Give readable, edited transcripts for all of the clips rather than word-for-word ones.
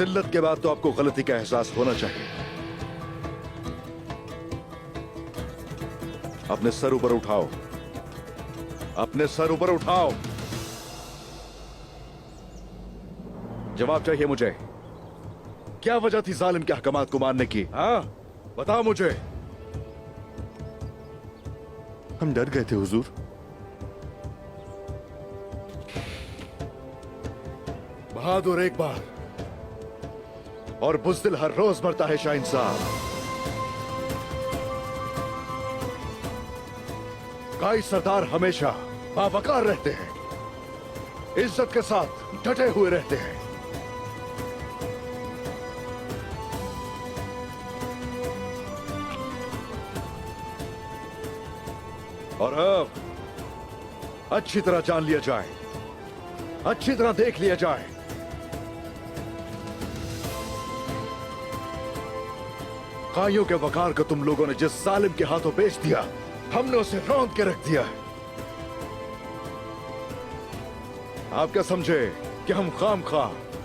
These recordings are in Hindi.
जिल्लत के बाद तो आपको गलती का एहसास होना चाहिए। अपने सर ऊपर उठाओ, अपने सर ऊपर उठाओ। जवाब चाहिए मुझे। क्या वजह थी जालिम के अहकामात को मानने की? हाँ, बताओ मुझे। हम डर गए थे हुजूर। बहादुर एक बार और बुज़दिल हर रोज मरता है शाहिंशाह। काई सरदार हमेशा बावकार रहते हैं, इज्जत के साथ डटे हुए रहते हैं। और अब अच्छी तरह जान लिया जाए, अच्छी तरह देख लिया जाए, काइयों के वकार को तुम लोगों ने जिस जालिम के हाथों बेच दिया, हमने उसे रौंद के रख दिया है। आप क्या समझे कि हम खामखा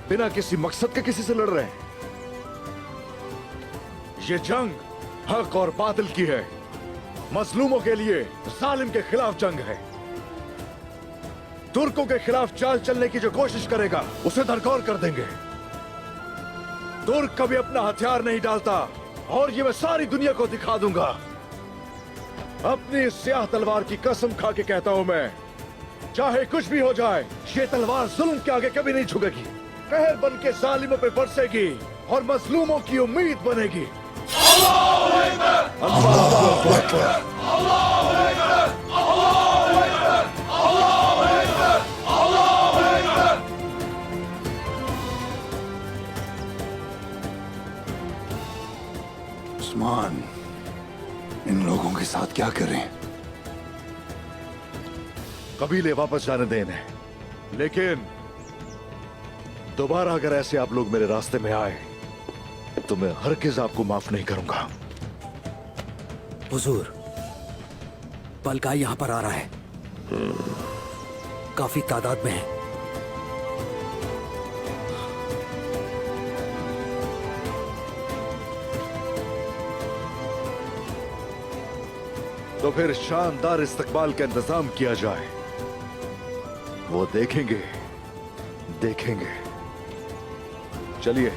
बिना किसी मकसद के किसी से लड़ रहे हैं? ये जंग हक और बातिल की है, मजलूमों के लिए जालिम के खिलाफ जंग है। तुर्कों के खिलाफ चाल चलने की जो कोशिश करेगा उसे दरगौर कर देंगे। तुर्क कभी अपना हथियार नहीं डालता और ये मैं सारी दुनिया को दिखा दूंगा। अपनी स्याह तलवार की कसम खा के कहता हूं मैं, चाहे कुछ भी हो जाए, ये तलवार जुल्म के आगे कभी नहीं झुकेगी। कहर बन के जालिमों पे बरसेगी और मजलूमों की उम्मीद बनेगी। अल्लाहू अकबर, अल्लाहू अकबर, अल्लाहू अकबर, अल्लाहू अकबर, अल्लाहू अकबर, अल्लाहू अकबर। उस्मान, इन लोगों के साथ क्या करें? कबीले वापस जाने दें इन्हें, लेकिन दोबारा अगर ऐसे आप लोग मेरे रास्ते में आए तो मैं हरगिज़ आपको माफ नहीं करूंगा। हुजूर, बलकाई यहां पर आ रहा है, काफी तादाद में है। तो फिर शानदार इस्तकबाल का इंतजाम किया जाए। वो देखेंगे, देखेंगे। चलिए।